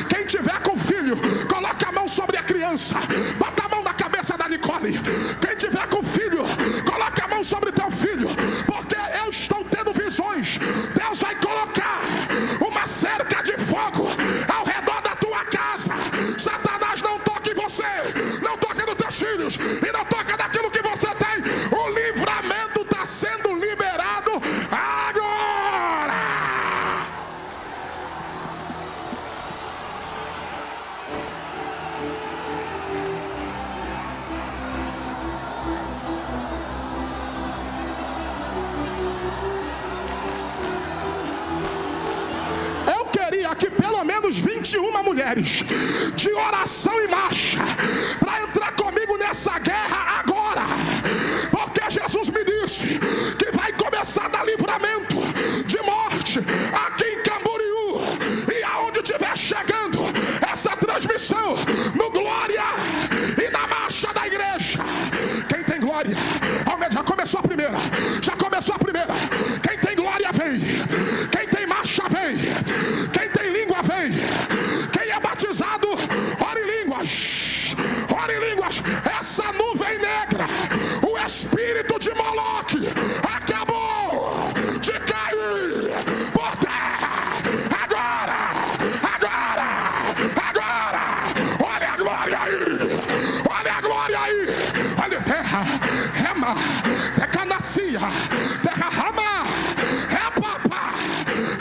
Quem tiver com filho, coloca a mão sobre a criança. Bota a mão na cabeça da Nicole. Quem tiver com filho, coloca a mão sobre teu filho, porque eu estou tendo visões. Deus vai colocar uma cerca de fogo ao redor da tua casa. Satanás não toca em você. mulheres de oração e marcha para entrar comigo nessa guerra agora, porque Jesus me disse que vai começar a dar livramento de morte aqui em Camboriú, e aonde estiver chegando essa transmissão no Glória e na marcha da igreja. Quem tem glória, já começou a primeira, quem tem glória vem, quem tem marcha vem, quem tem língua vem, quem é batizado ore em línguas, essa nuvem negra, o espírito de Moloque acabou de cair por terra, agora, olha a glória aí, olha terra, rema, decanacia, terra rama, é papá,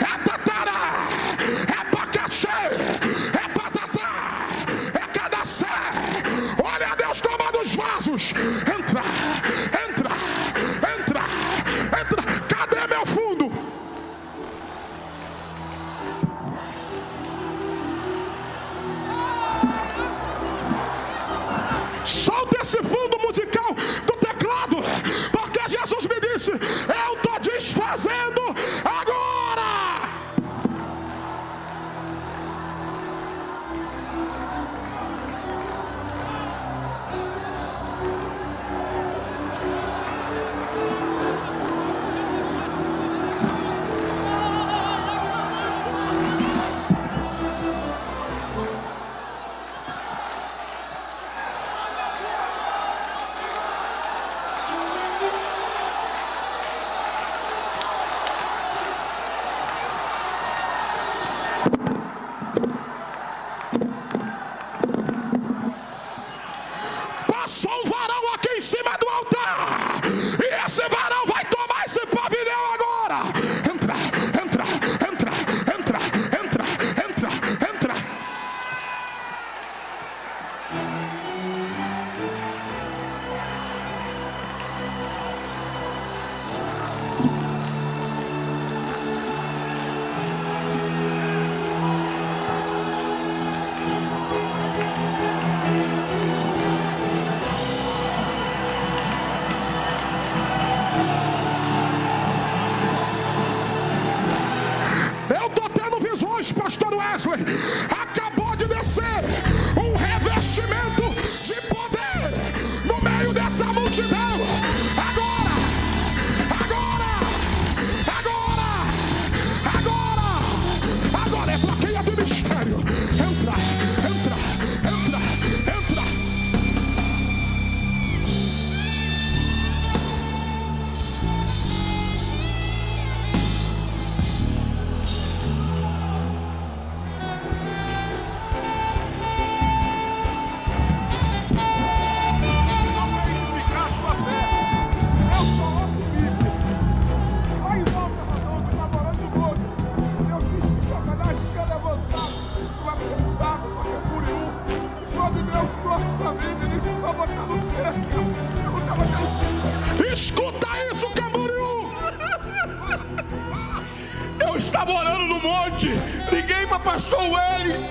é tatará, é pacaxê, é patatá, é cadacé, olha Deus tomando os vasos, entra, cadê meu fundo? Solta esse fundo musical do teclado, porque Jesus me disse, eu estou desfazendo agora. Passou um varão aqui em cima do altar, e esse varão vai tomar esse pavilhão agora. Entra. Pastor Wesley, acabou de descer um revestimento de poder no meio dessa multidão. Agora é para quem é do mistério. Entra. Escuta isso, Camboriú! Eu estava orando no monte, liguei para pastor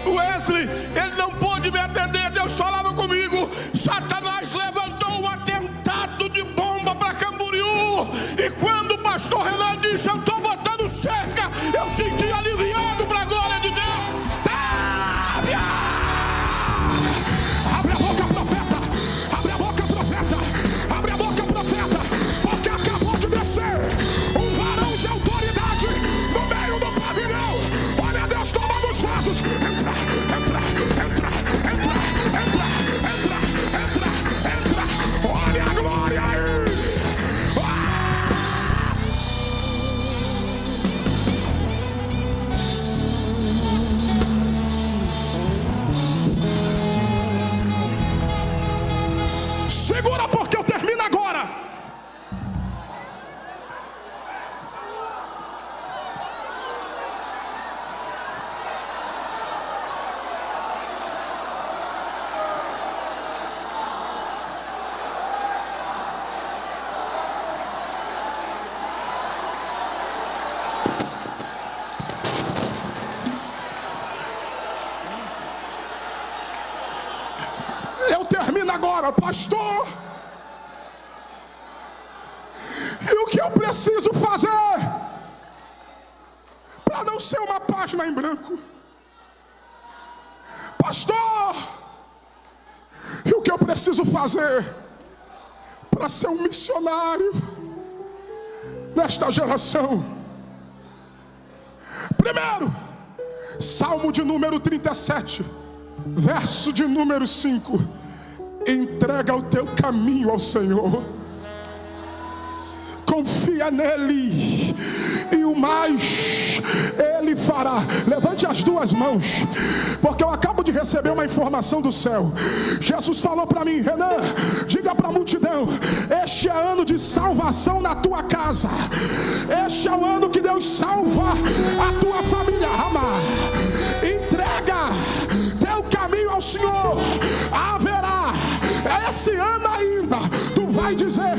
Wesley, ele não pôde me atender, Deus falava comigo. Satanás levantou um atentado de bomba para Camboriú, e quando o pastor Renan disse, eu estou botando cerca, eu senti aliviado para a glória de Deus. Abre a boca, profeta, porque acabou de descer um varão de autoridade no meio do pavilhão. Olha Deus tomando os vasos. Entra. Olha a glória aí. pastor, e o que eu preciso fazer para não ser uma página em branco? Pastor, e o que eu preciso fazer para ser um missionário nesta geração? Primeiro, Salmo de número 37, verso de número 5. Entrega o teu caminho ao Senhor, confia nele, e o mais ele fará. Levante as duas mãos, porque eu acabo de receber uma informação do céu. Jesus falou para mim: Renan, diga para a multidão: este é ano de salvação na tua casa, este é o ano que Deus salva a tua família. Amar, entrega teu caminho ao Senhor, haverá esse ano ainda. Tu vai dizer: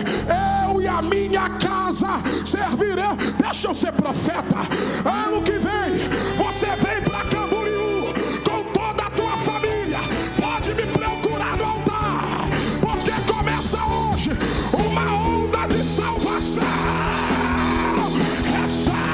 eu e a minha casa servirei. Deixa eu ser profeta. Ano que vem você vem para Camboriú com toda a tua família. Pode me procurar no altar, porque começa hoje uma onda de salvação. Receba.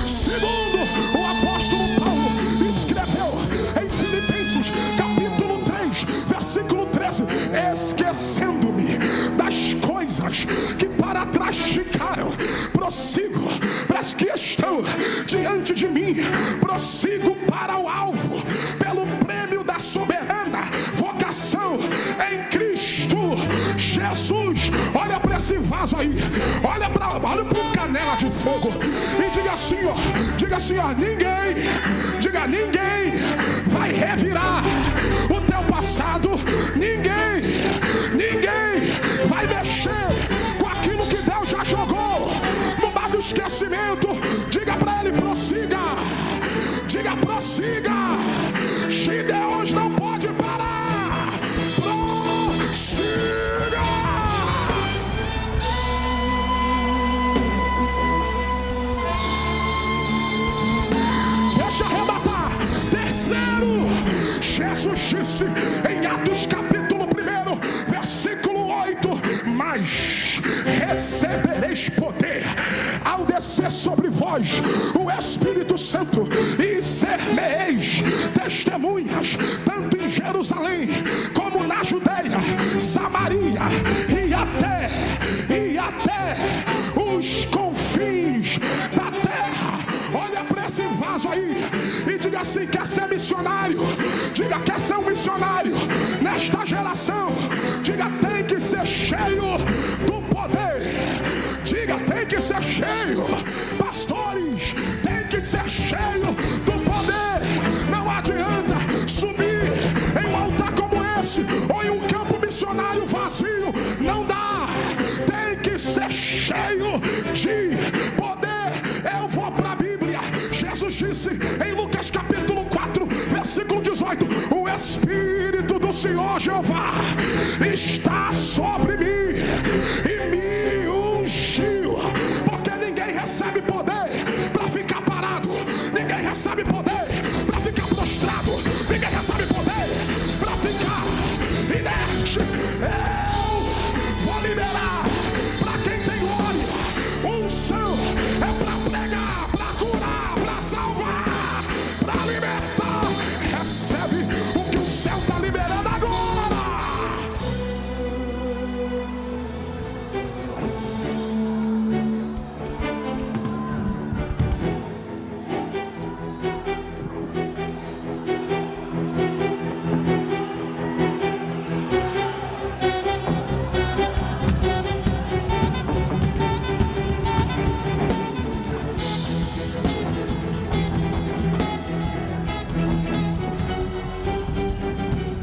Segundo, o apóstolo Paulo escreveu em Filipenses capítulo 3, versículo 13: esquecendo-me das coisas que para trás ficaram, prossigo para as que estão diante de mim, prossigo para o alvo, pelo prêmio da soberana vocação em Cristo Jesus. Olha para esse vaso aí, olha para o canela de fogo e diga assim, ó, ninguém vai revirar o teu passado, ninguém vai mexer com aquilo que Deus já jogou no mar do esquecimento. Diga para ele: prossiga, Gideões não pode parar, prossiga. Deixa arrebatar. Terceiro, Jesus disse em Atos capítulo 1, versículo 8: mas recebereis poder ao descer sobre vós o Espírito Santo, e ser-me-eis testemunhas tanto em Jerusalém como na Judeia, Samaria e até os confins da terra. Olha para esse vaso aí e diga assim: quer ser missionário? Diga: quer ser um missionário nesta geração? Diga: tem que ser cheio do poder. Diga: tem que ser cheio. Pastores, tem que ser cheio do poder. Não adianta subir em um altar como esse ou em um campo missionário vazio. Não dá. Tem que ser cheio de poder. Eu vou para a Bíblia. Jesus disse em Lucas capítulo 4, versículo 18: o Espírito do Senhor Jeová está sobre mim e me ungiu. Porque ninguém recebe poder para ficar parado, ninguém recebe poder para ficar prostrado, ninguém recebe poder para ficar inerte. Eu vou liberar para quem tem óleo. Unção é para pregar, para curar, para salvar, para libertar. Recebe o que o céu está liberando agora.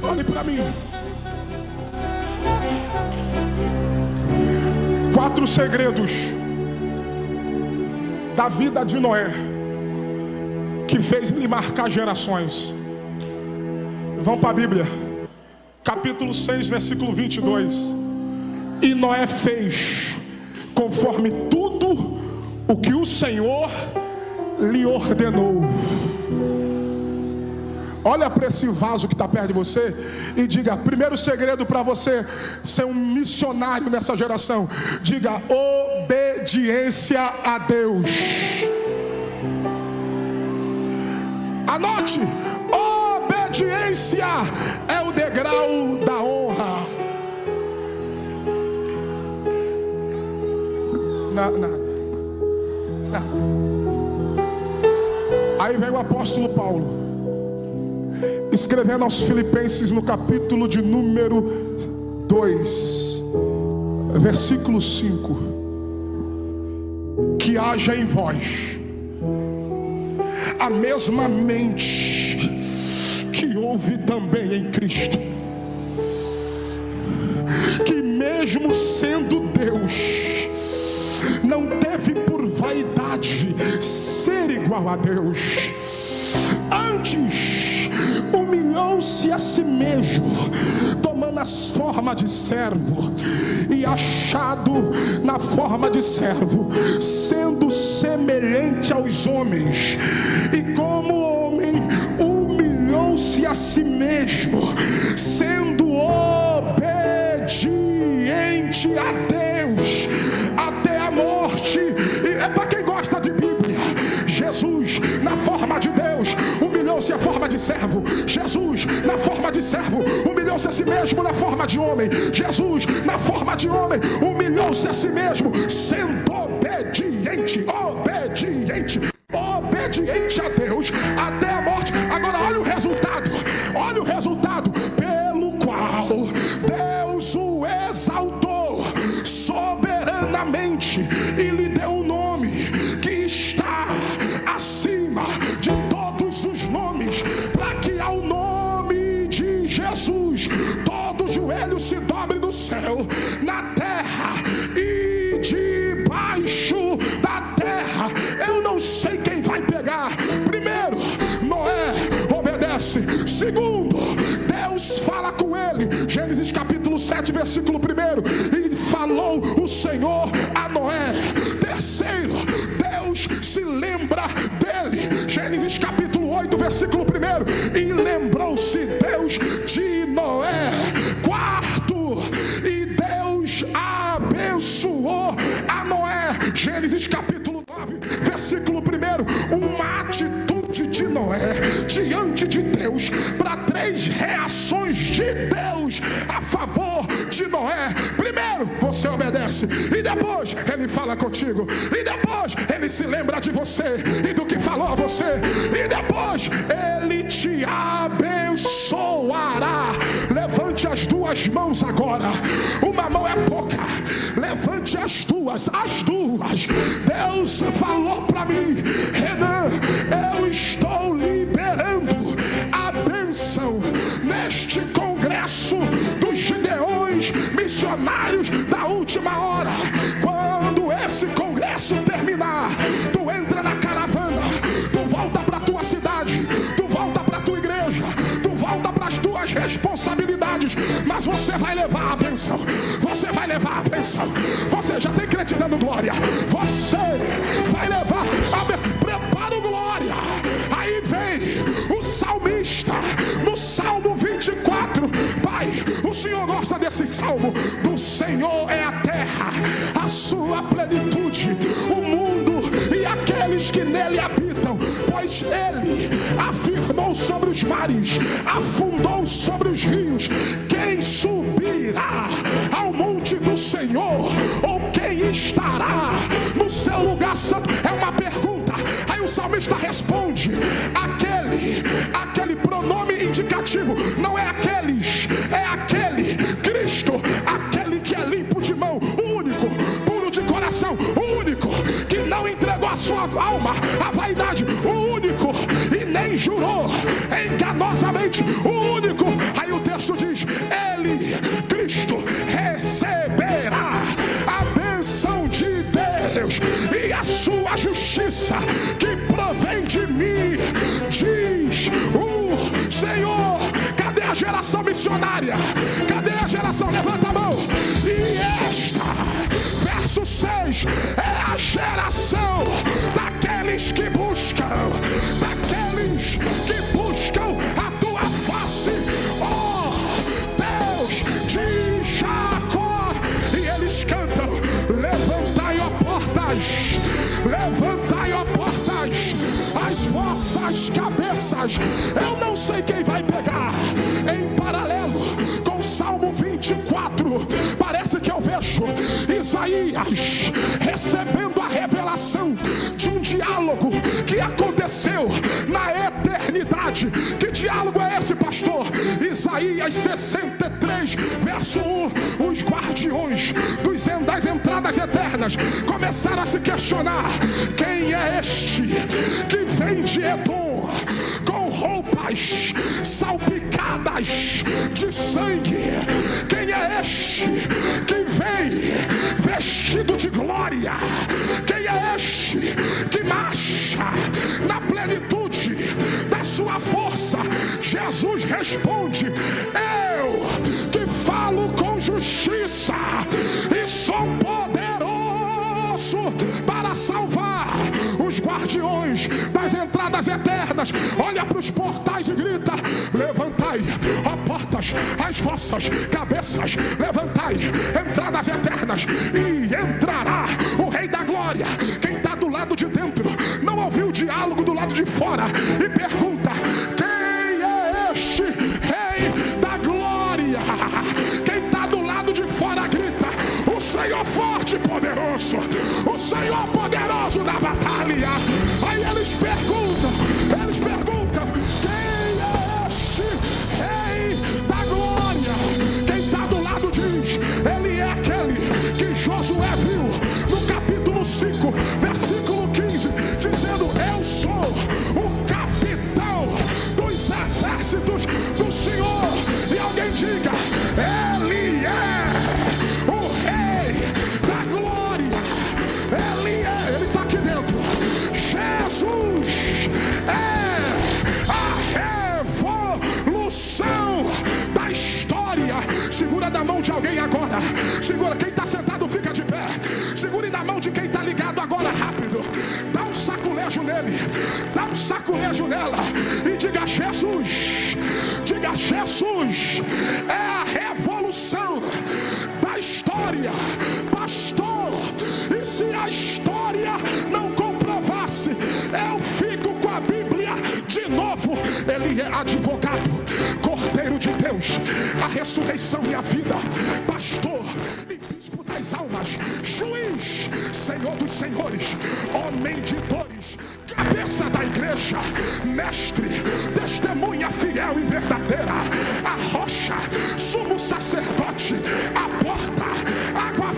Olhe para mim. 4 segredos da vida de Noé que fez ele marcar gerações. Vão para a Bíblia, capítulo 6, versículo 22. E Noé fez conforme tudo o que o Senhor lhe ordenou. olha para esse vaso que está perto de você e diga: primeiro segredo para você ser um missionário nessa geração, diga: obediência a Deus. Anote: obediência é o degrau da honra. Nada. Aí vem o apóstolo Paulo, escrevendo aos Filipenses no capítulo de número 2, versículo 5: que haja em vós a mesma mente que houve também em Cristo, que mesmo sendo Deus, não teve por vaidade ser igual a Deus. Antes, humilhou-se a si mesmo, tomando a forma de servo, e achado na forma de servo, sendo semelhante aos homens, e como homem, humilhou-se a si mesmo, sendo obediente a Deus, até a morte. E é para quem gosta de Bíblia. Jesus, na forma de Deus, humilhou-se a forma de servo. Jesus, na forma de servo, humilhou-se a si mesmo na forma de homem. Jesus, na forma de homem, humilhou-se a si mesmo, sendo obediente a Deus, até a morte. Agora olha o resultado pelo qual Deus o exaltou soberanamente e lhe deu um nome que está acima de todos os nomes, para que ao nome de Jesus todo joelho se dobre no céu, na terra e debaixo da terra. Eu não sei quem vai pegar. Primeiro, Noé obedece. Segundo, Deus fala com ele. Gênesis capítulo 7, versículo 1: e falou o Senhor a Noé. Terceiro, Deus se lembra dele. Gênesis capítulo 8, versículo 1: e lembrou-se Deus de Noé. Quarto, e Deus abençoou a Noé. Gênesis capítulo 9, versículo 1: uma atitude de Noé diante de Deus, para 3 reações de Deus a favor de Noé. Primeiro, você obedece, e depois ele fala contigo, e depois ele se lembra de você e do que falou a você, e depois ele te abençoará. Levante as 2 mãos agora. Uma mão é pouca, levante as duas. Deus falou para mim: Renan, eu estou liberando a bênção neste congresso dos Gideões missionários da última hora. Quando esse congresso terminar, tu entra na caravana, tu volta para tua cidade, tu volta para tua igreja, tu volta para as tuas responsabilidades, mas você vai levar a bênção. Você vai levar a bênção. Você já tem crente dando glória. Você vai levar a bênção. Prepara o glória. Aí vem o salmista no Salmo 24. Pai, o Senhor gosta desse salmo. Do Senhor é a terra, a sua plenitude, o mundo e aqueles que nele habitam, pois ele afirmou sobre os mares, afundou sobre os rios. Quem subirá ao monte do Senhor, ou quem estará no seu lugar santo? É uma pergunta. Aí o salmista responde: aquele pronome indicativo. Não é aqueles, é aquele, Cristo, aquele que é limpo de mão, o único, puro de coração, o único que não entregou a sua alma à vaidade, o único, e nem jurou enganosamente, o único. Aí o texto diz: ele, Cristo, receberá a bênção de Deus e a sua justiça que provém de mim, diz o Senhor. Cadê a geração missionária? Cadê a geração? Levanta a mão. E esta, verso 6, é a geração daqueles que buscam a levantai, ó portas, levantai, ó portas, as vossas cabeças. Eu não sei quem vai pegar em paralelo com o Salmo 24. Parece que eu vejo Isaías recebendo a revelação de um diálogo que aconteceu na eternidade. Que diálogo é esse, pastor? Isaías 63, verso 1. Os guardiões das entradas eternas começaram a se questionar: quem é este que vem de Edom com roupas salpicadas de sangue? Quem é este que vem vestido de glória? Quem é este que marcha na plenitude da sua força? Jesus responde: eu que falo com justiça e sou poderoso para salvar. Os guardiões das entradas eternas olha para os portais e grita: levantai, ó portas, as vossas cabeças, levantai, entradas eternas, e entrará o Rei da Glória. Quem está do lado de dentro não ouviu o diálogo do lado de fora e pergunta: quem é este Rei da Glória? Quem está do lado de fora grita: o Senhor forte e poderoso, o Senhor poderoso da batalha. Aí eles perguntam: quem é este Rei da Glória? Quem está do lado diz: ele é aquele que Josué viu no capítulo 5, versículo 15, dizendo: eu sou o capitão dos exércitos do Senhor. E alguém diga: ele é o Rei da Glória. Ele está aqui dentro. Jesus é a revolução da história. Segura na mão de alguém agora. Segura, quem está sentado fica de pé. Segure na mão de quem está ligado agora, rápido. Dá um saculejo nele, dá um saculejo nela e diga: Jesus, diga: Jesus é a revolução da história. Pastor, e se a história não comprovasse, eu fico com a Bíblia de novo. Ele é advogado, Cordeiro de Deus, a ressurreição e a vida, pastor e bispo das almas, juiz, Senhor dos senhores, homem de dores, cabeça da igreja, mestre, testemunha fiel e verdadeira, a rocha, sumo sacerdote, a porta, água